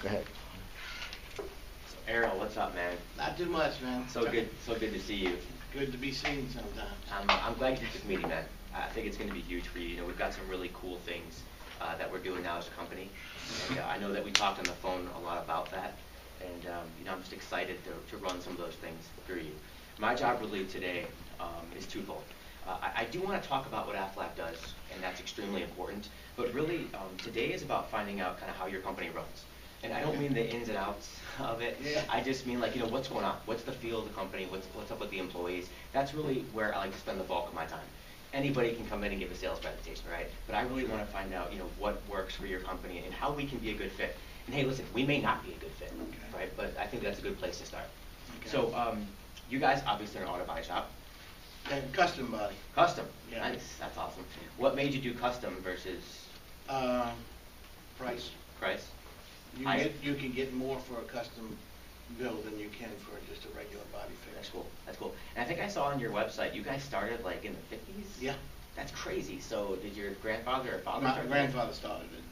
Go ahead. So Errol, what's up, man? Not too much, man. So good to see you. Good to be seen sometimes. I'm glad you did this meeting, man. I think it's going to be huge for you. You know, we've got some really cool things that we're doing now as a company. And I know that we talked on the phone a lot about that. And, you know, I'm just excited to run some of those things through you. My job really today is twofold. I do want to talk about what Aflac does, and that's extremely important. But really, today is about finding out kind of how your company runs. And I don't mean the ins and outs of it. Yeah. I just mean, like, you know, what's going on? What's the feel of the company? What's up with the employees? That's really where I like to spend the bulk of my time. Anybody can come in and give a sales presentation, right? But I really want to find out, you know, what works for your company and how we can be a good fit. And hey, listen, we may not be a good fit, right? But I think that's a good place to start. Okay. So, you guys obviously are an auto body shop. And custom body. Custom. Yeah. Nice. That's awesome. What made you do custom versus Price. price? You can get more for a custom build than you can for just a regular body fix. That's cool. That's cool. And I think I saw on your website you guys started like in the 50s? Yeah. That's crazy. So did your grandfather or father My start that? grandfather started it.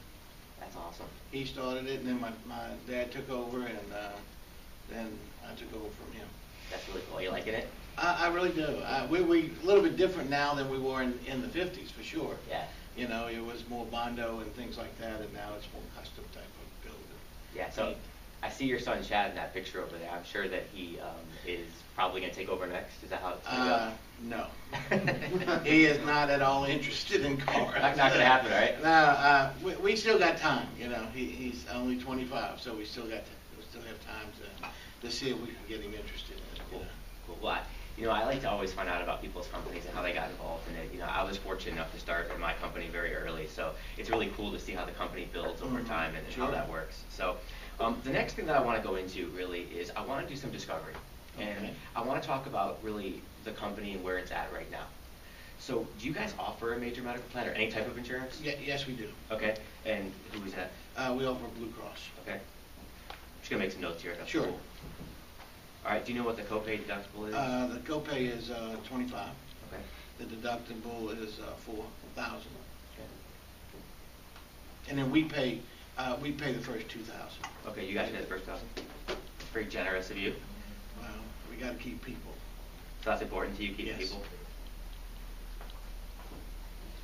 That's awesome. He started it, and then my dad took over, and then I took over from him. That's really cool. You liking it? I really do. We a little bit different now than we were in the 50s, for sure. Yeah. You know, it was more Bondo and things like that, and now it's more custom type of build. Yeah. So I see your son Chad in that picture over there. I'm sure that he is probably going to take over next. Is that how it's going to No. go? He is not at all interested in cars. Not going to happen, right? No, we still got time. You know, he's only 25, so we still have time to see if we can get him interested in it. Cool. Cool. Well, you know, I like to always find out about people's companies and how they got involved in it. You know, I was fortunate enough to start in my company very early, so it's really cool to see how the company builds over time and how that works. So the next thing that I want to go into really is I want to do some discovery. And I want to talk about really the company and where it's at right now. So do you guys offer a major medical plan or any type of insurance? Yes, we do. Okay. And who is that? We offer Blue Cross. Okay. I'm just going to make some notes here. That's Sure. cool. All right. Do you know what the copay deductible is? The copay is 25. Okay. The deductible is 4,000. Okay. And then we pay the first 2,000. Okay. You guys pay the first 1,000. Very generous of you. Well, we got to keep people. So that's important to you, keeping Yes. people?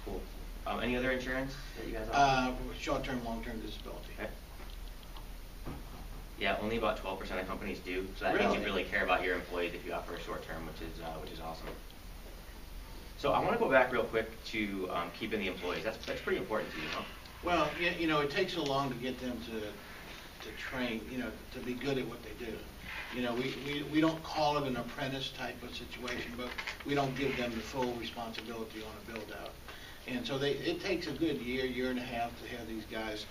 Cool. Any other insurance that you guys offer? Short-term, long-term disability. Okay. Yeah, only about 12% of companies do, so that means you really care about your employees if you offer a short-term, which is awesome. So I want to go back real quick to keeping the employees. That's pretty important to you, huh? Well, you know, it takes so long to get them to train, you know, to be good at what they do. You know, we don't call it an apprentice type of situation, but we don't give them the full responsibility on a build-out. And so it takes a good year and a half to have these guys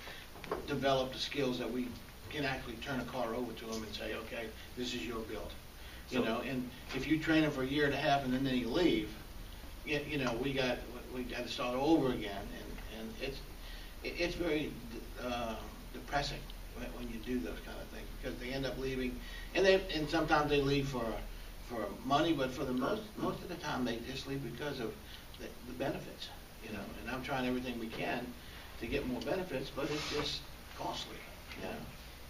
develop the skills that we can actually turn a car over to them and say, okay, this is your build. You know, and if you train them for a year and a half and then you leave, you know, we got to start over again, and it's very depressing when you do those kind of things, because they end up leaving, and sometimes they leave for money, but for the most of the time they just leave because of the benefits, you know. And I'm trying everything we can to get more benefits, but it's just costly, you know.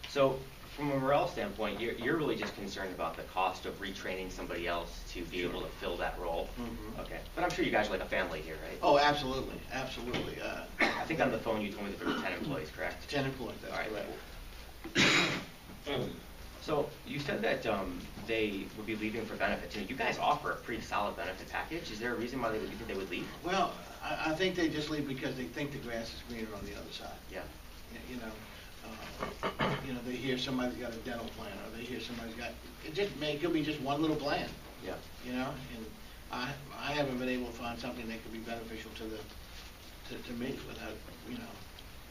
So from a morale standpoint, you're really just concerned about the cost of retraining somebody else to be able to fill that role. Okay. But I'm sure you guys are like a family here, right? Oh, absolutely, absolutely. I think on the phone you told me that there were 10 employees, correct? 10 employees, that's correct. So you said that they would be leaving for benefits. You guys offer a pretty solid benefit package. Is there a reason why you think they would leave? Well, I think they just leave because they think the grass is greener on the other side. Yeah. You know, they hear somebody's got a dental plan, or they hear somebody's got, it could be just one little plan. Yeah. You know, and I haven't been able to find something that could be beneficial to me without, you know.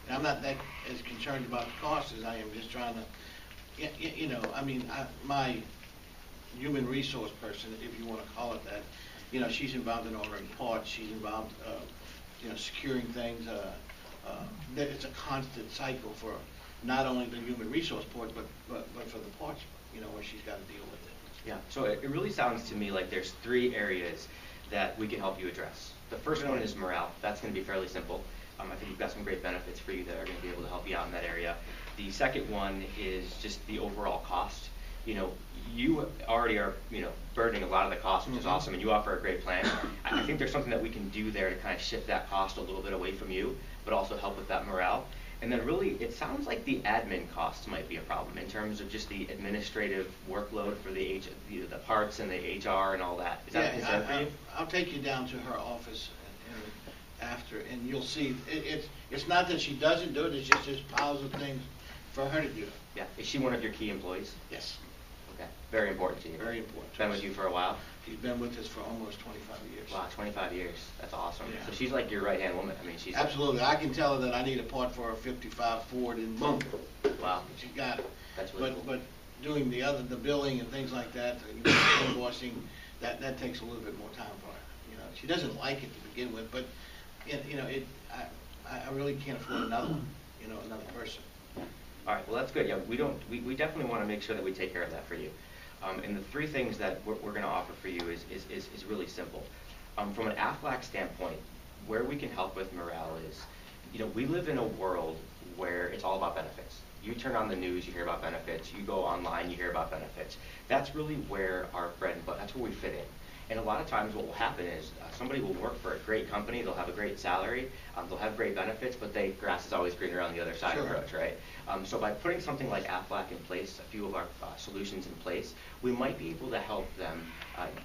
And I'm not that as concerned about the cost as I am just trying to, you know, I mean, my human resource person, if you want to call it that, you know, she's involved in ordering parts, she's involved, you know, securing things. It's a constant cycle for not only the human resource part, but for the parts, you know, where she's got to deal with it. Yeah. So it really sounds to me like there's 3 areas that we can help you address. The first one is morale. That's going to be fairly simple. I think we've got some great benefits for you that are going to be able to help you out in that area. The second one is just the overall cost. You know, you already are, you know, burdening a lot of the cost, which is awesome, and you offer a great plan. I think there's something that we can do there to kind of shift that cost a little bit away from you, but also help with that morale. And then really, it sounds like the admin costs might be a problem in terms of just the administrative workload for the parts and the HR and all that. Is that a concern for you? I'll take you down to her office after, and you'll see, it's not that she doesn't do it, it's just there's piles of things for her to do. Yeah. Is she one of your key employees? Yes. Okay. Very important to you. Very important. Been with you for a while? She's been with us for almost 25 years. Wow, 25 years. That's awesome. Yeah. So she's like your right-hand woman. I mean, she's... Absolutely. I can tell her that I need a part for a 55 Ford, and boom. Wow. She got it. That's really cool. But doing the billing and things like that, invoicing, that takes a little bit more time for her. You know, she doesn't like it to begin with, but you know, I really can't afford another one. You know, another person. All right, well, that's good. Yeah, we definitely want to make sure that we take care of that for you. And the three things that we're going to offer for you is really simple. From an Aflac standpoint, where we can help with morale is, you know, we live in a world where it's all about benefits. You turn on the news, you hear about benefits. You go online, you hear about benefits. That's really where our bread and butter, that's where we fit in. And a lot of times what will happen is somebody will work for a great company, they'll have a great salary, they'll have great benefits, but grass is always greener on the other side of the road, right? So by putting something like Aflac in place, a few of our solutions in place, we might be able to help them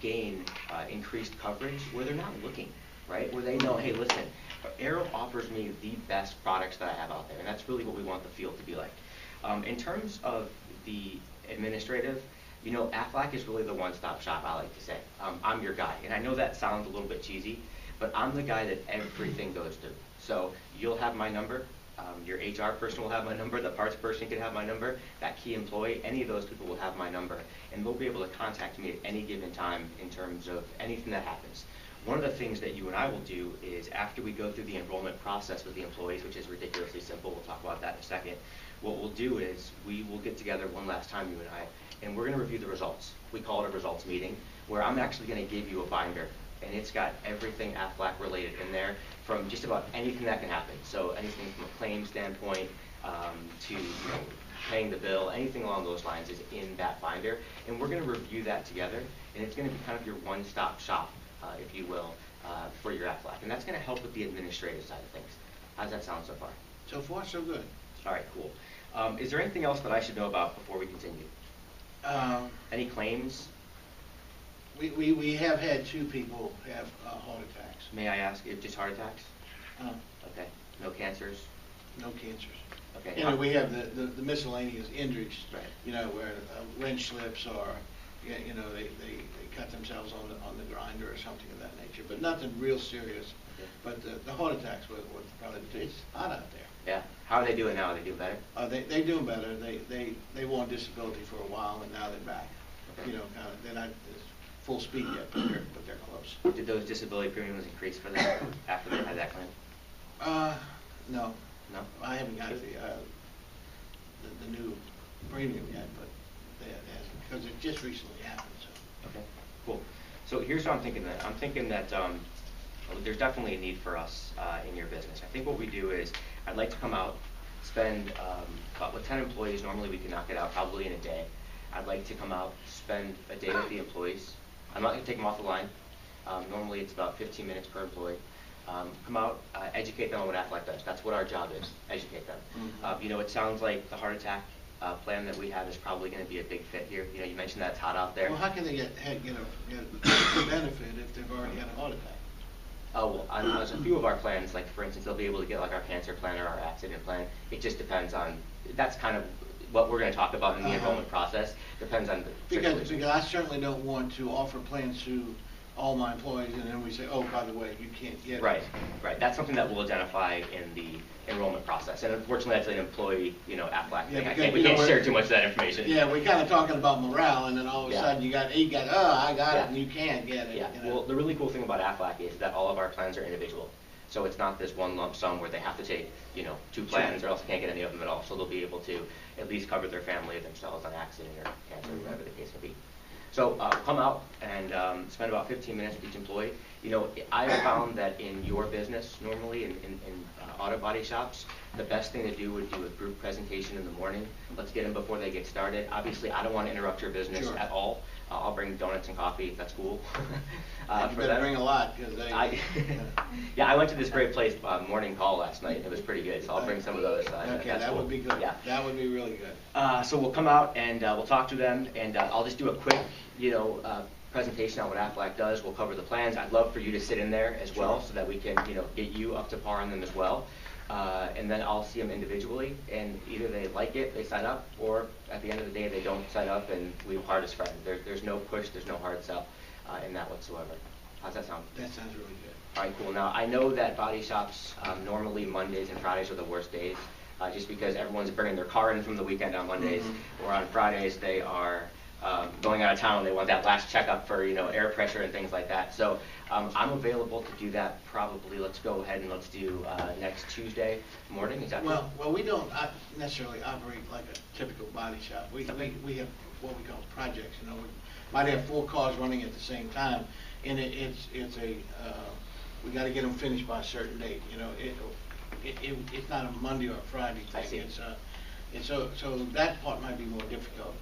gain increased coverage where they're not looking, right? Where they know, hey, listen, Arrow offers me the best products that I have out there, and that's really what we want the field to be like. In terms of the administrative, you know, Aflac is really the one-stop shop, I like to say. I'm your guy, and I know that sounds a little bit cheesy, but I'm the guy that everything goes to. So you'll have my number, your HR person will have my number, the parts person can have my number, that key employee, any of those people will have my number, and they'll be able to contact me at any given time in terms of anything that happens. One of the things that you and I will do is after we go through the enrollment process with the employees, which is ridiculously simple, we'll talk about that in a second, what we'll do is we will get together one last time, you and I, and we're going to review the results. We call it a results meeting, where I'm actually going to give you a binder, and it's got everything Aflac related in there from just about anything that can happen. So anything from a claim standpoint to paying the bill, anything along those lines is in that binder, and we're going to review that together, and it's going to be kind of your one-stop shop, if you will, for your Aflac, and that's going to help with the administrative side of things. How's that sound so far? So far, so good. All right, cool. Is there anything else that I should know about before we continue? Any claims? We have had 2 people have heart attacks. May I ask, if just heart attacks? Okay. No cancers? No cancers. Okay. You know, we have the miscellaneous injuries, right. You know, where wrench slips or, you know, they cut themselves on the grinder or something of that nature, but nothing real serious. Okay. But the heart attacks were probably, it's hot out there. Yeah. How are they doing now? Are they doing better? They're doing better. They were on disability for a while, and now they're back. Okay. You know, kind of, they're not full speed yet, but they're close. Did those disability premiums increase for them after they had that claim? No. No? I haven't got the new premium yet, but it hasn't, because it just recently happened. So. Okay, cool. So here's what I'm thinking. I'm thinking that there's definitely a need for us in your business. I think what we do is I'd like to come out, spend with 10 employees. Normally we can knock it out probably in a day. I'd like to come out, spend a day with the employees. I'm not going to take them off the line. Normally it's about 15 minutes per employee. Come out, educate them on what Aflac does. That's what our job is, educate them. Mm-hmm. You know, it sounds like the heart attack plan that we have is probably going to be a big fit here. You know, you mentioned that it's hot out there. Well, how can they get the benefit if they've already had a heart attack? Oh, well, on a few of our plans, like for instance, they'll be able to get like our cancer plan or our accident plan. It just depends on, that's kind of what we're going to talk about in the enrollment process. Depends on the because I certainly don't want to offer plans to all my employees, and then we say, oh, by the way, you can't get it. Right. That's something that we'll identify in the enrollment process. And unfortunately, that's an employee, Aflac thing. We can't share too much of that information. Yeah, we're kind of talking about morale, and then all of a sudden I got it, and you can't get it. Yeah. Well, the really cool thing about Aflac is that all of our plans are individual. So it's not this one lump sum where they have to take, 2 plans or else they can't get any of them at all. So they'll be able to at least cover their family or themselves on accident or cancer, whatever the case may be. So come out and spend about 15 minutes with each employee. You know, I have found that in your business, normally in auto body shops, the best thing to do would do a group presentation in the morning. Let's get them before they get started. Obviously, I don't want to interrupt your business Sure. at all. I'll bring donuts and coffee if that's cool. And you for better them. bring a lot, because they... Yeah, I went to this great place, Morning Call, last night, and it was pretty good, so I'll bring some of those. Okay, that's that cool. would be good. Yeah. That would be really good. So we'll come out and we'll talk to them, and I'll just do a quick, presentation on what Aflac does. We'll cover the plans. I'd love for you to sit in there as well, Sure. so that we can, get you up to par on them as well. And then I'll see them individually, and either they like it, they sign up, or at the end of the day, they don't sign up, and we part as friends. There's no push, there's no hard sell in that whatsoever. How's that sound? That sounds really good. All right, cool. Now, I know that body shops, normally Mondays and Fridays are the worst days, just because everyone's bringing their car in from the weekend on Mondays, or on Fridays they are going out of town. They want that last checkup for, air pressure and things like that. So I'm available to do that probably. Let's go ahead and let's do next Tuesday morning. Is that Well, we don't necessarily operate like a typical body shop. We have what we call projects, We might have 4 cars running at the same time, and we got to get them finished by a certain date. It's not a Monday or a Friday thing. I see. So that part might be more difficult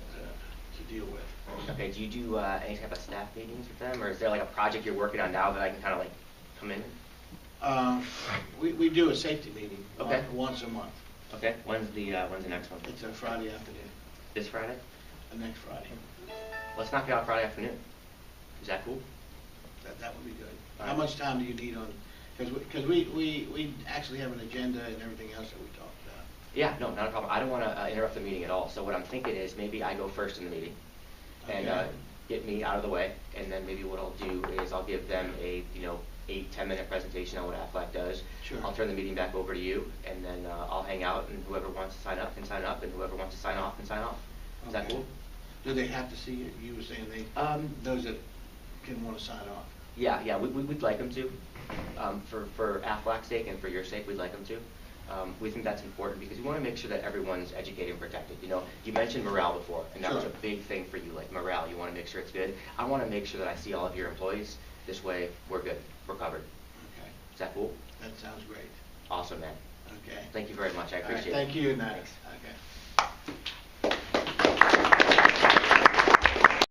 to deal with. Okay, do you do any type of staff meetings with them, or is there like a project you're working on now that I can kind of like come in? We do a safety meeting Okay. once a month. Okay, when's the next one? It's a Friday afternoon, This Friday? next Friday. Let's knock it out Friday afternoon. Is that cool? That would be good. All How right. much time do you need on, because we actually have an agenda and everything else that we talked about. Yeah, no, not a problem. I don't want to interrupt the meeting at all. So what I'm thinking is maybe I go first in the meeting and Okay. get me out of the way, and then maybe what I'll do is I'll give them a 8-10 minute presentation on what Aflac does. Sure. I'll turn the meeting back over to you, and then I'll hang out, and whoever wants to sign up can sign up, and whoever wants to sign off can sign off. Is that Okay. cool? Do they have to see it? You were saying those that can want to sign off. Yeah, we'd like them to. For Aflac's sake and for your sake, we'd like them to. We think that's important because we want to make sure that everyone's educated and protected. You mentioned morale before, and that was a Sure. big thing for you, like morale. You want to make sure it's good. I want to make sure that I see all of your employees. This way, we're good. We're covered. Okay. Is that cool? That sounds great. Awesome, man. Okay. Thank you very much. I All right, appreciate it. thank you, and Thanks. okay.